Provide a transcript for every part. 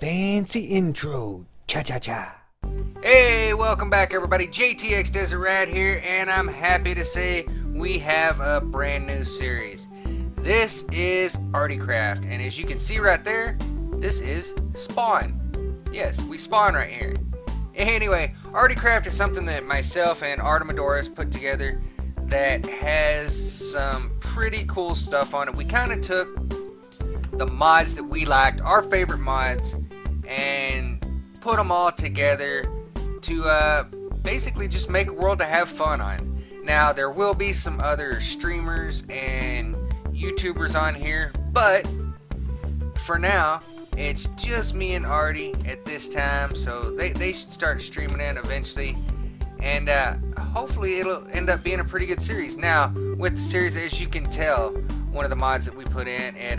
fancy intro. Cha-cha-cha. Hey, welcome back everybody. jtxdesertrat here, and I'm happy to say we have a brand new series. This is ARTICRAFT, and as you can see right there, this is Spawn. Yes, we spawn right here. Anyway, ARTICRAFT is something that myself and Artimidorus put together that has some pretty cool stuff on it. We kind of took the mods that we liked, our favorite mods, and put them all together to basically just make a world to have fun on. Now, there will be some other streamers and YouTubers on here, but for now, it's just me and Arti at this time, so they should start streaming in eventually, and hopefully it'll end up being a pretty good series. Now, with the series, as you can tell, one of the mods that we put in, it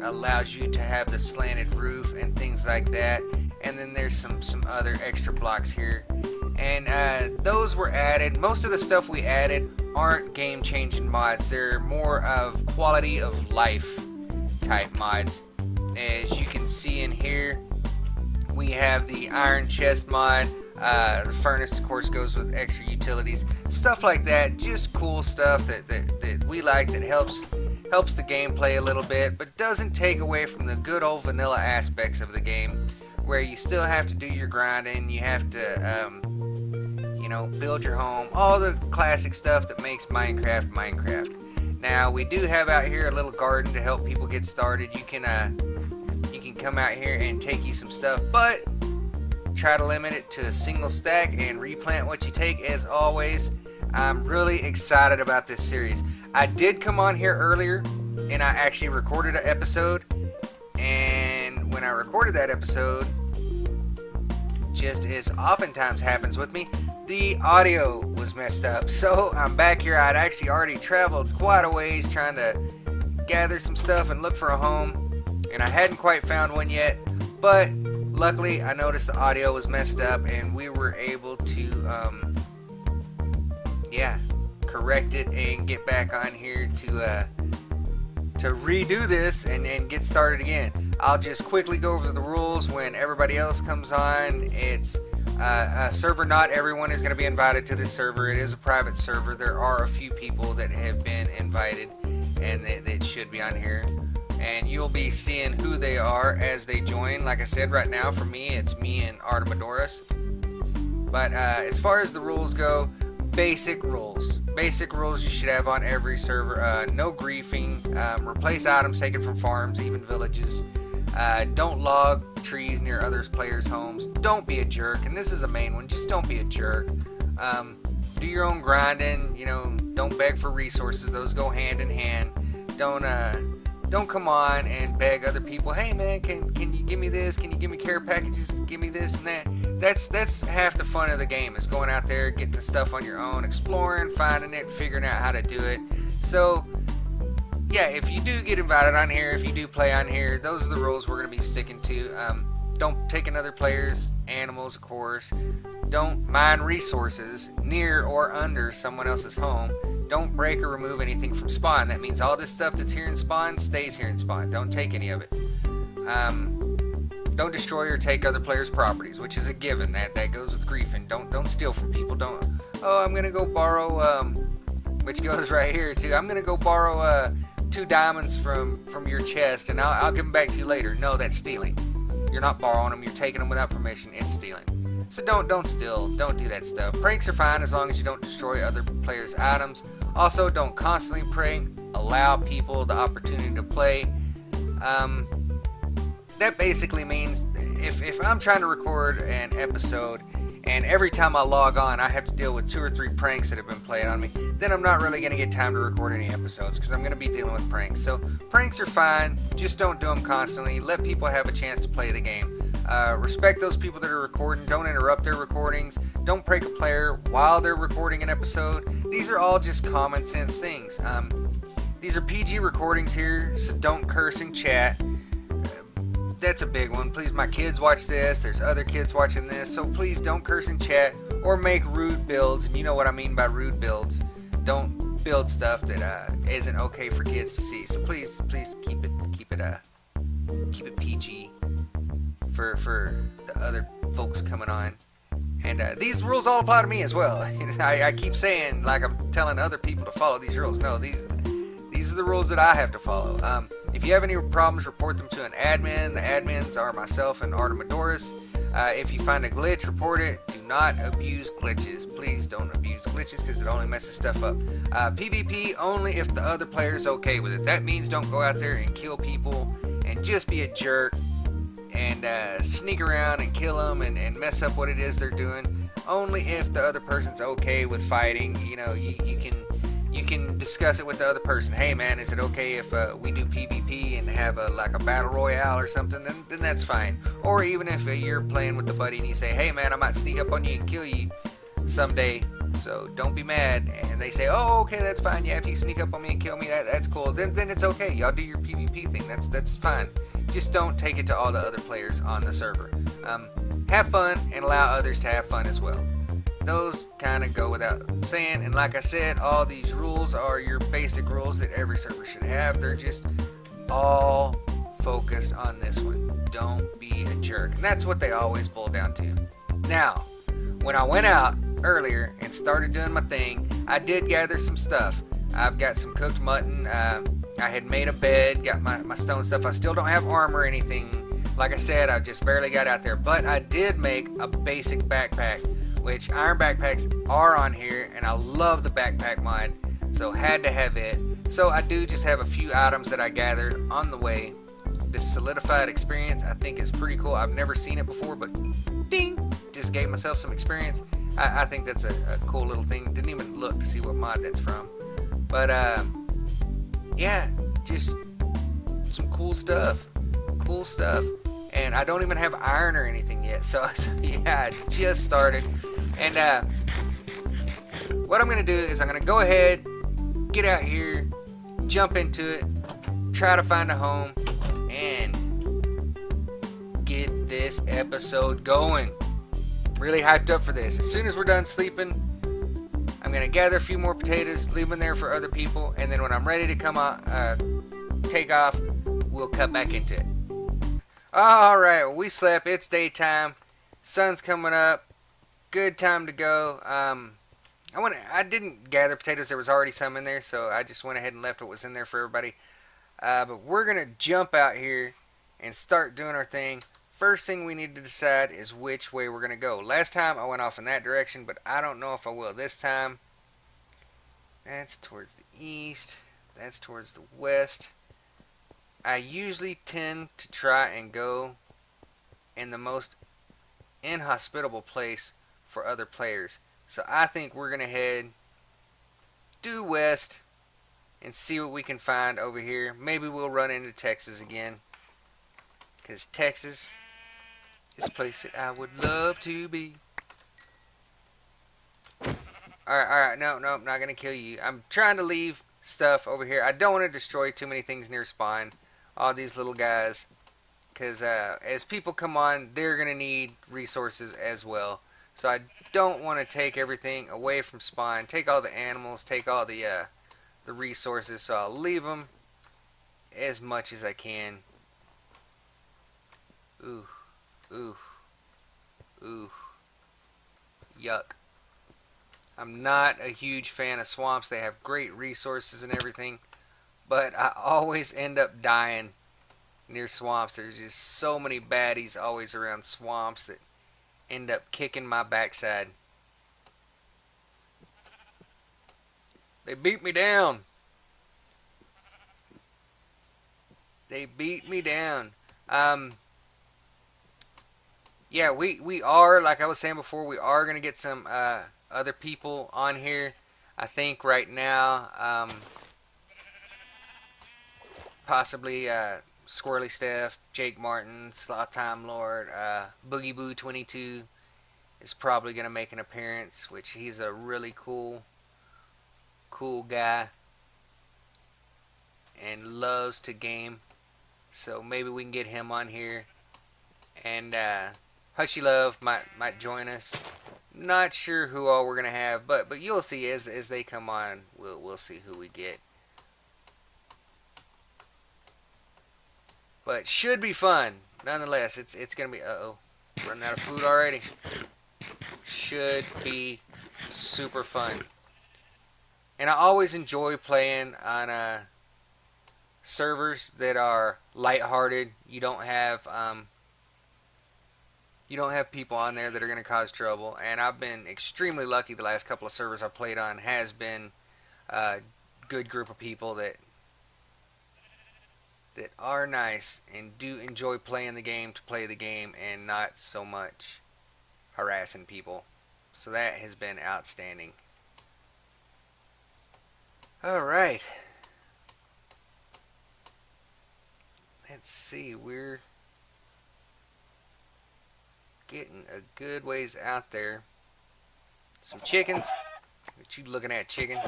allows you to have the slanted roof and things like that, and then there's some other extra blocks here, and those were added. Most of the stuff we added aren't game-changing mods. They're more of quality of life type mods. As you can see in here, we have the iron chest mod. The furnace, of course, goes with extra utilities, stuff like that. Just cool stuff that we like, that helps the gameplay a little bit, but doesn't take away from the good old vanilla aspects of the game, where you still have to do your grinding. You have to build your home, all the classic stuff that makes Minecraft. Now, we do have out here a little garden to help people get started. You can come out here and take you some stuff, but try to limit it to a single stack and replant what you take. As always, I'm really excited about this series. I did come on here earlier and I actually recorded an episode, and when I recorded that episode, just as oftentimes happens with me, the audio was messed up. So I'm back here. I'd actually already traveled quite a ways trying to gather some stuff and look for a home, and I hadn't quite found one yet, but luckily I noticed the audio was messed up and we were able to correct it and get back on here to redo this and get started again. I'll just quickly go over the rules when everybody else comes on. It's a server. Not everyone is going to be invited to this server. It is a private server. There are a few people that have been invited and that should be on here, and you'll be seeing who they are as they join. Like I said, right now for me, it's me and Artimidorus. But as far as the rules go, basic rules you should have on every server. No griefing, replace items taken from farms, even villages. Don't log trees near other players' homes. Don't be a jerk, and this is a main one. Just don't be a jerk. Do your own grinding. Don't beg for resources. Those go hand in hand. Don't come on and beg other people. Hey man, can you give me this? Can you give me care packages? Give me this and that. That's half the fun of the game, is going out there, getting the stuff on your own, exploring, finding it, figuring out how to do it. So yeah, if you do get invited on here, if you do play on here, those are the rules we're going to be sticking to. Don't take another player's animals, of course. Don't mine resources near or under someone else's home. Don't break or remove anything from spawn. That means all this stuff that's here in spawn stays here in spawn. Don't take any of it. Don't destroy or take other players' properties, which is a given. That goes with griefing. Don't steal from people. I'm gonna go borrow, which goes right here too. I'm gonna go borrow 2 diamonds from your chest, and I'll give them back to you later. No, that's stealing. You're not borrowing them. You're taking them without permission. It's stealing. So don't steal. Don't do that stuff. Pranks are fine as long as you don't destroy other players' items. Also, don't constantly prank. Allow people the opportunity to play. That basically means if I'm trying to record an episode and every time I log on I have to deal with 2 or 3 pranks that have been played on me, then I'm not really going to get time to record any episodes, because I'm going to be dealing with pranks. So pranks are fine. Just don't do them constantly. Let people have a chance to play the game. Respect those people that are recording. Don't interrupt their recordings. Don't prank a player while they're recording an episode. These are all just common sense things. These are PG recordings here, so don't curse in chat. That's a big one. Please, my kids watch this. There's other kids watching this, so please don't curse in chat or make rude builds. And you know what I mean by rude builds. Don't build stuff that isn't okay for kids to see. So please keep it PG. for the other folks coming on. And these rules all apply to me as well. I keep saying like I'm telling other people to follow these rules. No, these are the rules that I have to follow. If you have any problems, report them to an admin. The admins are myself and Artimidorus. If you find a glitch, report it. Do not abuse glitches. Please don't abuse glitches because it only messes stuff up. PvP only if the other player is okay with it. That means don't go out there and kill people and just be a jerk and sneak around and kill them and mess up what it is they're doing. Only if the other person's okay with fighting. You know, you can discuss it with the other person. Hey man, is it okay if we do PvP and have like a battle royale or something? Then that's fine. Or even if you're playing with a buddy and you say, hey man, I might sneak up on you and kill you someday, so don't be mad. And they say, oh okay, that's fine. Yeah, if you sneak up on me and kill me, that's cool. Then it's okay. Y'all do your PvP thing. That's fine. Just don't take it to all the other players on the server. Have fun and allow others to have fun as well. Those kind of go without saying, and like I said, all these rules are your basic rules that every server should have. They're just all focused on this one. Don't be a jerk. And that's what they always boil down to. Now, when I went out earlier and started doing my thing, I did gather some stuff. I've got some cooked mutton. I had made a bed, got my stone stuff. I still don't have armor or anything. Like I said, I just barely got out there. But I did make a basic backpack, which iron backpacks are on here, and I love the backpack mod, so had to have it. So I do just have a few items that I gathered on the way. This solidified experience I think is pretty cool. I've never seen it before, but ding, just gave myself some experience. I think that's a cool little thing. Didn't even look to see what mod that's from, but yeah, just some cool stuff. And I don't even have iron or anything yet, so yeah, I just started. And what I'm going to do is I'm going to go ahead, get out here, jump into it, try to find a home, and get this episode going. Really hyped up for this. As soon as we're done sleeping, I'm going to gather a few more potatoes, leave them there for other people, and then when I'm ready to come out, take off, we'll cut back into it. Alright, we slept. It's daytime. Sun's coming up. Good time to go. I didn't gather potatoes. There was already some in there, so I just went ahead and left what was in there for everybody. But we're going to jump out here and start doing our thing. First thing we need to decide is which way we're going to go. Last time I went off in that direction, but I don't know if I will this time. That's towards the east. That's towards the west. I usually tend to try and go in the most inhospitable place for other players. So I think we're going to head due west and see what we can find over here. Maybe we'll run into Texas again, because Texas is a place that I would love to be. Alright, no, I'm not going to kill you. I'm trying to leave stuff over here. I don't want to destroy too many things near spawn. All these little guys, because as people come on, they're going to need resources as well. So I don't want to take everything away from spawn, take all the animals, take all the resources, so I'll leave them as much as I can. Ooh, yuck. I'm not a huge fan of swamps. They have great resources and everything, but I always end up dying near swamps. There's just so many baddies always around swamps that end up kicking my backside. They beat me down. Yeah, we are, like I was saying before, we are going to get some other people on here. I think right now, possibly Squirrely Steph, Jake Martin, Sloth Time Lord, Boogie Boo 22 is probably going to make an appearance, which he's a really cool guy and loves to game. So maybe we can get him on here. And Hushy Love might join us. Not sure who all we're going to have, but you'll see as they come on, we'll see who we get. But should be fun. nonetheless, it's gonna be running out of food already. Should be super fun. And I always enjoy playing on servers that are lighthearted. You don't have people on there that are going to cause trouble. And I've been extremely lucky. The last couple of servers I've played on has been a good group of people that are nice and do enjoy playing the game to play the game and not so much harassing people. So that has been outstanding. Alright. Let's see, we're getting a good ways out there. Some chickens. What you looking at, chicken?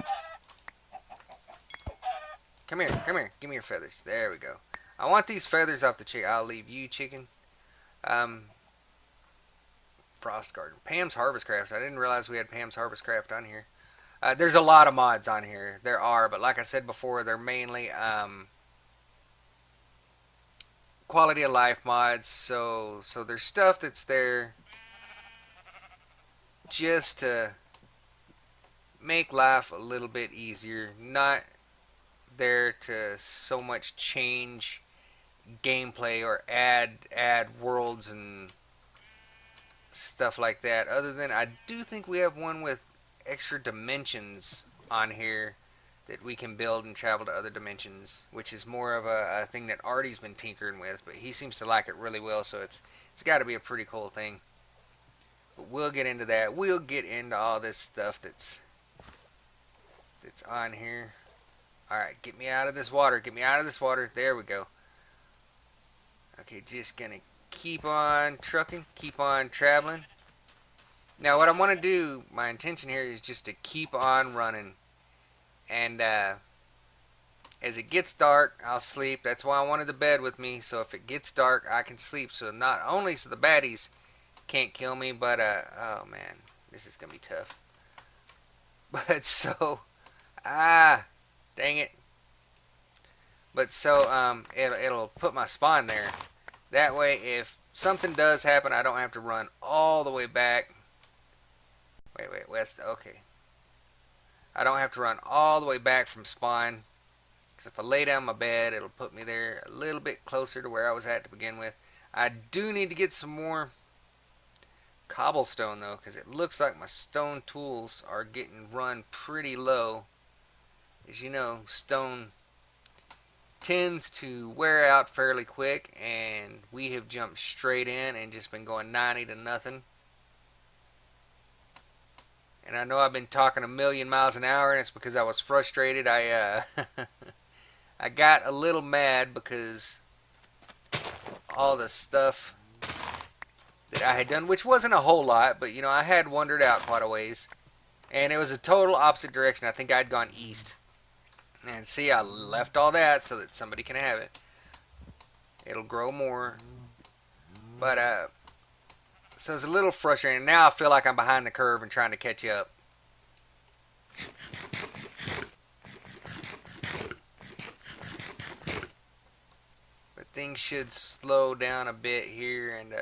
Come here, give me your feathers. There we go. I want these feathers off the chicken. I'll leave you, chicken. Frost Garden. Pam's Harvest Craft. I didn't realize we had Pam's Harvest Craft on here. There's a lot of mods on here. There are, but like I said before, they're mainly quality of life mods. So there's stuff that's there just to make life a little bit easier. Not there to so much change gameplay or add worlds and stuff like that. Other than I do think we have one with extra dimensions on here that we can build and travel to other dimensions, which is more of a thing that Arti's been tinkering with, but he seems to like it really well, so it's got to be a pretty cool thing. But we'll get into that. We'll get into all this stuff that's on here. Alright, get me out of this water. Get me out of this water. There we go. Okay, just gonna keep on trucking, keep on traveling. Now what I want to do, my intention here is just to keep on running. And as it gets dark, I'll sleep. That's why I wanted the bed with me, so if it gets dark, I can sleep. So not only so the baddies can't kill me, but oh man, this is gonna be tough. But so dang it. But so it'll put my spawn there. That way, if something does happen, I don't have to run all the way back. Wait, west. Okay. I don't have to run all the way back from spawn. Because if I lay down my bed, it'll put me there a little bit closer to where I was at to begin with. I do need to get some more cobblestone, though, because it looks like my stone tools are getting run pretty low. As you know, stone tends to wear out fairly quick, and we have jumped straight in and just been going 90 to nothing. And I know I've been talking a million miles an hour, and it's because I was frustrated. I I got a little mad because all the stuff that I had done, which wasn't a whole lot, but you know, I had wandered out quite a ways, and it was a total opposite direction. I think I'd gone east. And see, I left all that so that somebody can have it. It'll grow more. But so it's a little frustrating. Now I feel like I'm behind the curve and trying to catch up. But things should slow down a bit here and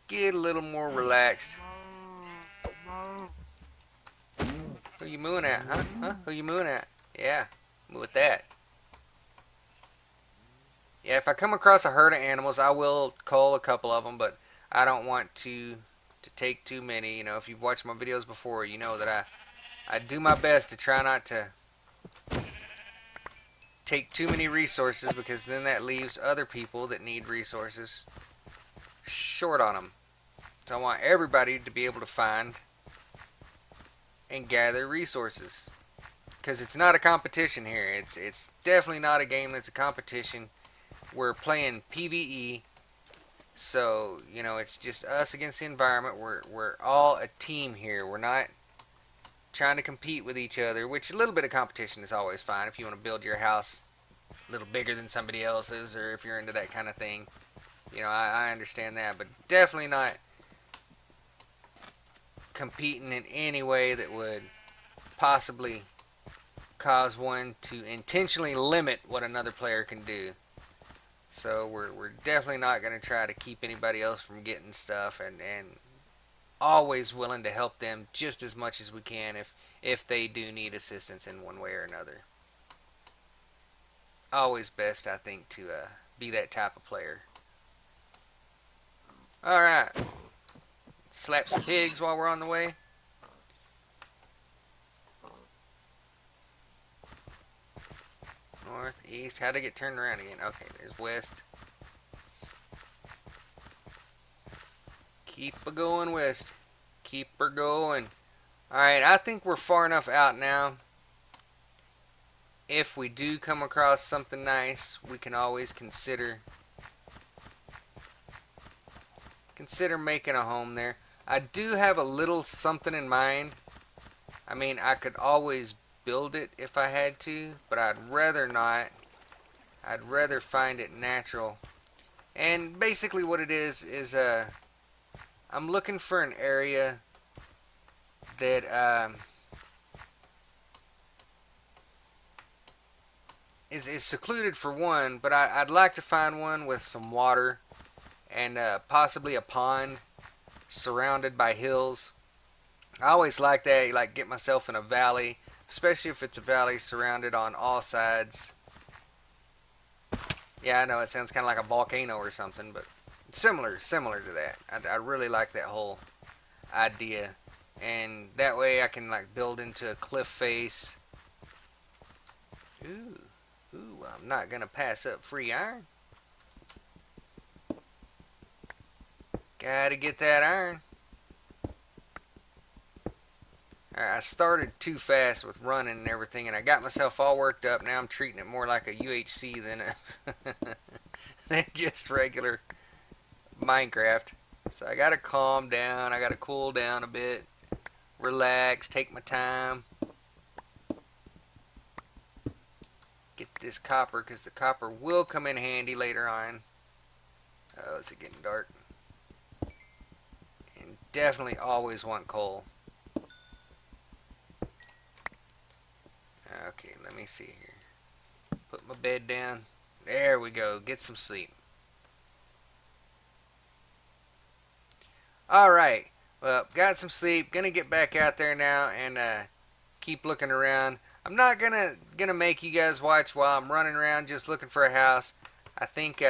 get a little more relaxed. Who you mooing at, huh? Who you mooing at? Yeah, moo with that. Yeah, if I come across a herd of animals, I will cull a couple of them, but I don't want to take too many. You know, if you've watched my videos before, you know that I do my best to try not to take too many resources, because then that leaves other people that need resources short on them. So I want everybody to be able to find and gather resources, because it's not a competition here. It's definitely not a game that's a competition. We're playing PvE, so you know, it's just us against the environment. We're all a team here. We're not trying to compete with each other, which a little bit of competition is always fine if you want to build your house a little bigger than somebody else's, or if you're into that kind of thing. You know, I understand that, but definitely not competing in any way that would possibly cause one to intentionally limit what another player can do. So we're definitely not going to try to keep anybody else from getting stuff, and always willing to help them just as much as we can if they do need assistance in one way or another. Always best, I think, to be that type of player. Alright, slap some pigs while we're on the way. North, east, how'd I get turned around again? Okay, there's west. Keep a going west. Keep her going. Alright, I think we're far enough out now. If we do come across something nice, we can always consider making a home there. I do have a little something in mind. I mean, I could always build it if I had to, but I'd rather not. I'd rather find it natural. And basically what it is I'm looking for an area that is secluded for one, but I'd like to find one with some water and possibly a pond surrounded by hills. I always like that, like get myself in a valley, especially if it's a valley surrounded on all sides. Yeah, I know it sounds kind of like a volcano or something, but similar to that. I really like that whole idea, and that way I can like build into a cliff face. Ooh, I'm not gonna pass up free iron. Gotta get that iron. Alright, I started too fast with running and everything, and I got myself all worked up. Now I'm treating it more like a UHC than just regular Minecraft. So I gotta calm down. I gotta cool down a bit, relax, take my time, get this copper, because the copper will come in handy later on. Oh, is it getting dark? And definitely always want coal. Okay, let me see here. Put my bed down. There we go. Get some sleep. Alright. Well, got some sleep. Gonna get back out there now and keep looking around. I'm not gonna make you guys watch while I'm running around just looking for a house. I think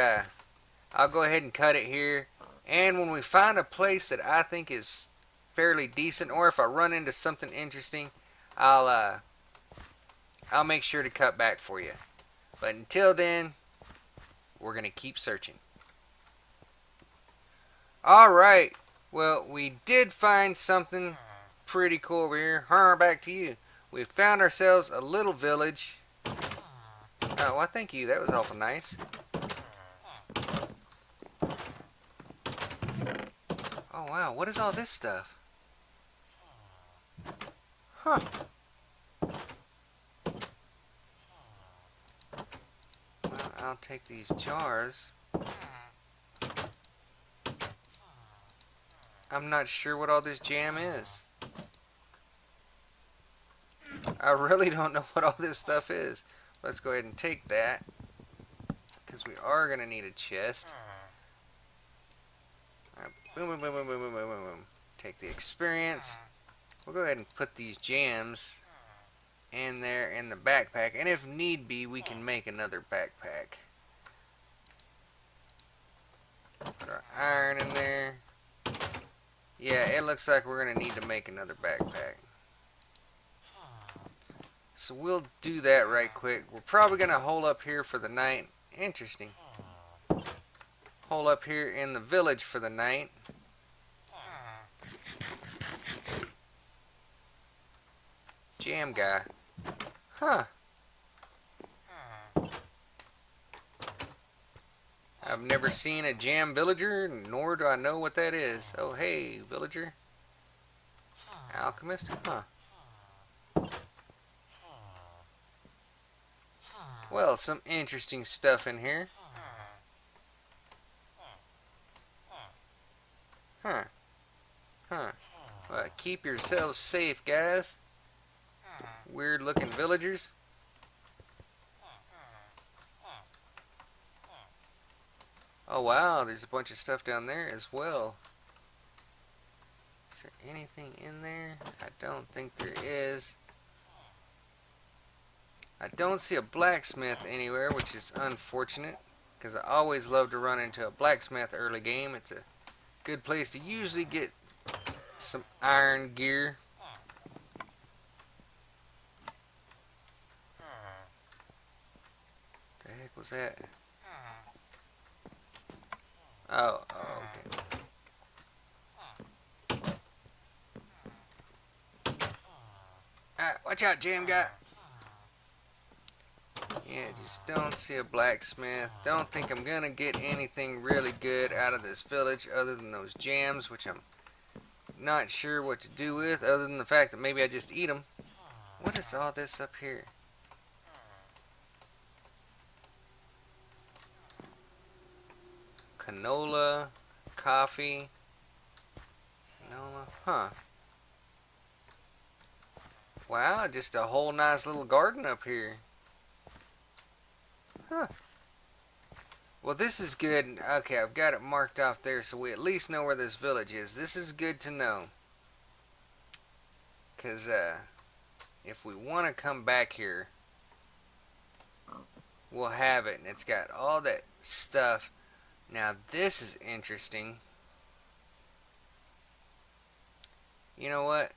I'll go ahead and cut it here. And when we find a place that I think is fairly decent, or if I run into something interesting, I'll make sure to cut back for you. But until then, we're going to keep searching. Alright, well, we did find something pretty cool over here. Back to you. We found ourselves a little village. Oh, well, thank you. That was awful nice. Oh, wow. What is all this stuff? Huh. I'll take these jars. I'm not sure what all this jam is. I really don't know what all this stuff is. Let's go ahead and take that, because we are going to need a chest. Right, boom, boom, boom, boom, boom, boom, boom, boom. Take the experience. We'll go ahead and put these jams in there in the backpack, and if need be, we can make another backpack. Put our iron in there. Yeah, it looks like we're going to need to make another backpack. So we'll do that right quick. We're probably going to hole up here for the night. Interesting. Hole up here in the village for the night. Jam guy. Huh. I've never seen a jam villager, nor do I know what that is. Oh, hey, villager. Alchemist? Huh. Well, some interesting stuff in here. Huh. Huh. Well, keep yourselves safe, guys. Weird looking villagers. Oh wow, there's a bunch of stuff down there as well. Is there anything in there? I don't think there is. I don't see a blacksmith anywhere, which is unfortunate, because I always love to run into a blacksmith early game. It's a good place to usually get some iron gear. The heck was that? Oh, okay. Watch out, Jam Guy. Yeah, just don't see a blacksmith. Don't think I'm gonna get anything really good out of this village other than those jams, which I'm not sure what to do with, other than the fact that maybe I just eat them. What is all this up here? Canola, coffee, canola, huh. Wow, just a whole nice little garden up here. Huh. Well, this is good. Okay, I've got it marked off there, so we at least know where this village is. This is good to know. Because, if we want to come back here, we'll have it. And it's got all that stuff. Now, this is interesting. You know what?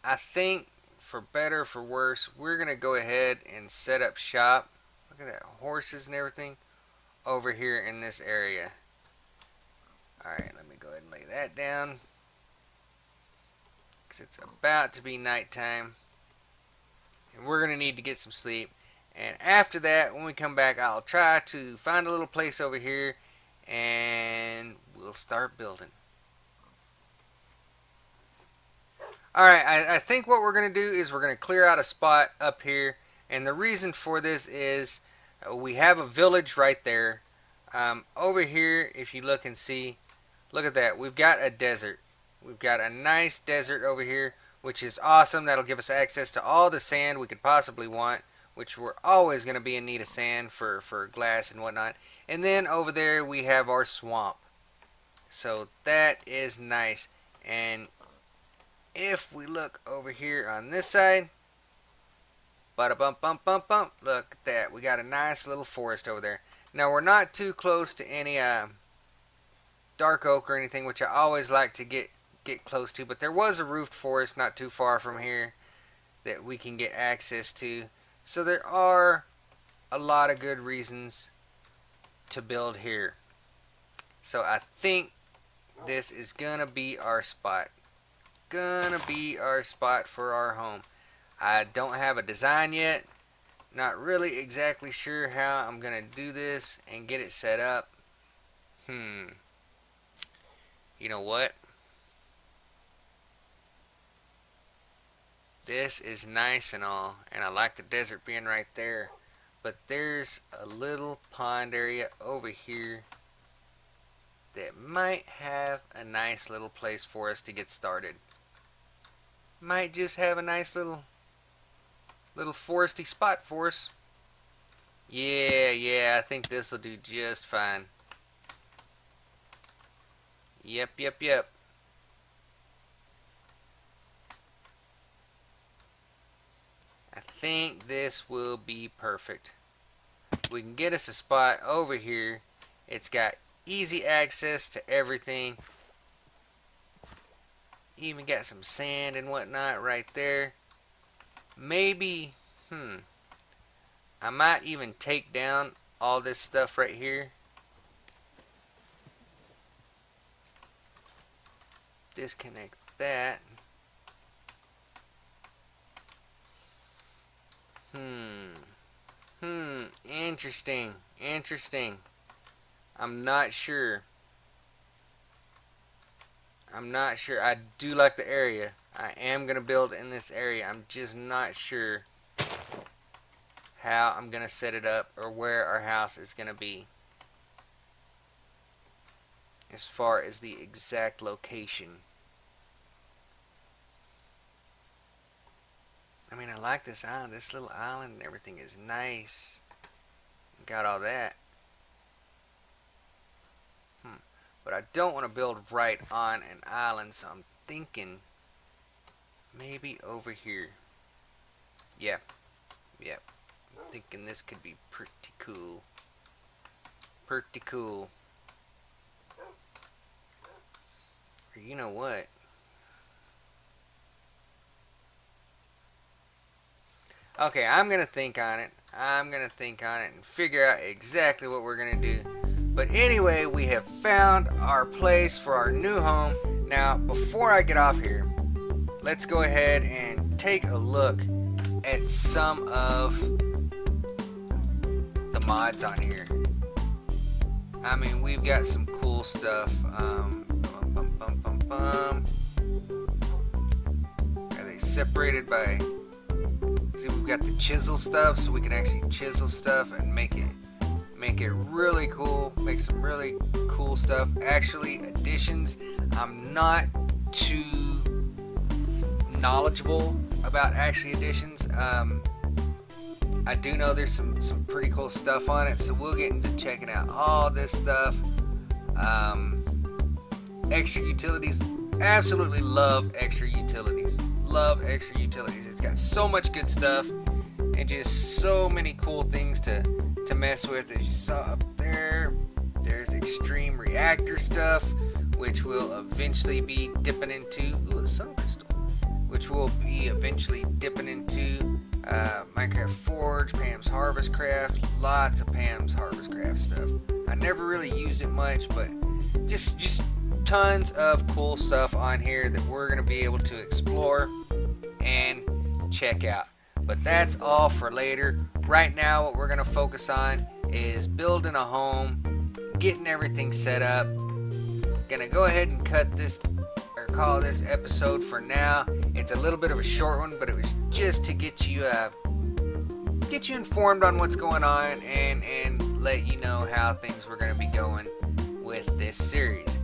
I think, for better or for worse, we're going to go ahead and set up shop. Look at that, horses and everything over here in this area. Alright, let me go ahead and lay that down, because it's about to be nighttime and we're going to need to get some sleep. And after that, when we come back, I'll try to find a little place over here and we'll start building. Alright, I think what we're going to do is we're going to clear out a spot up here, and the reason for this is we have a village right there. Over here, if you look and see, look at that, we've got a desert. We've got a nice desert over here, which is awesome. That'll give us access to all the sand we could possibly want, which we're always going to be in need of sand for glass and whatnot. And then over there we have our swamp. So that is nice. And if we look over here on this side, bada bump bump bump bump, look at that, we got a nice little forest over there. Now we're not too close to any dark oak or anything, which I always like to get close to, but there was a roofed forest not too far from here that we can get access to. So there are a lot of good reasons to build here. So I think this is gonna be our spot. Gonna be our spot for our home. I don't have a design yet. Not really exactly sure how I'm gonna do this and get it set up. You know what? This is nice and all, and I like the desert being right there, but there's a little pond area over here that might have a nice little place for us to get started. Might just have a nice little foresty spot for us. Yeah, I think this will do just fine. Yep. I think this will be perfect. We can get us a spot over here. It's got easy access to everything. Even got some sand and whatnot right there. Maybe, I might even take down all this stuff right here. Disconnect that. Interesting. I'm not sure. I do like the area. I am going to build in this area. I'm just not sure how I'm going to set it up or where our house is going to be as far as the exact location. I mean, I like this island. This little island and everything is nice. Got all that. but I don't want to build right on an island, so I'm thinking maybe over here. Yeah. I'm thinking this could be pretty cool. Pretty cool. Or you know what? Okay, I'm going to think on it. I'm going to think on it and figure out exactly what we're going to do. But anyway, we have found our place for our new home. Now, before I get off here, let's go ahead and take a look at some of the mods on here. I mean, we've got some cool stuff. Are they separated by... See, we've got the chisel stuff, so we can actually chisel stuff and make it really cool. Make some really cool stuff. Actually, additions, I'm not too knowledgeable about actually additions. I do know there's some pretty cool stuff on it, so we'll get into checking out all this stuff. Extra utilities, absolutely love extra utilities. Love extra utilities. It's got so much good stuff and just so many cool things to mess with. As you saw up there, there's extreme reactor stuff, which will eventually be dipping into a sun crystal, which will be eventually dipping into Minecraft Forge, Pam's Harvest Craft, lots of Pam's Harvest Craft stuff. I never really used it much, but just tons of cool stuff on here that we're going to be able to explore and check out. But that's all for later. Right now, what we're going to focus on is building a home, getting everything set up. Gonna go ahead and cut this, or call this episode for now. It's a little bit of a short one, but it was just to get you informed on what's going on and let you know how things were going to be going with this series.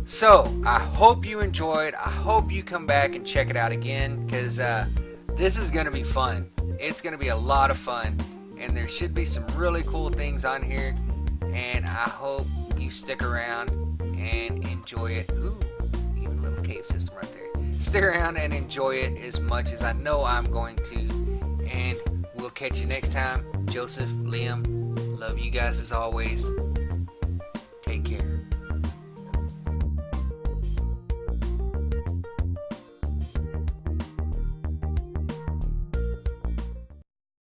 So, I hope you enjoyed. I hope you come back and check it out again, because this is going to be fun. It's going to be a lot of fun, and there should be some really cool things on here, and I hope you stick around and enjoy it. Ooh, even a little cave system right there. Stick around and enjoy it as much as I know I'm going to, and we'll catch you next time. Joseph, Liam, love you guys as always.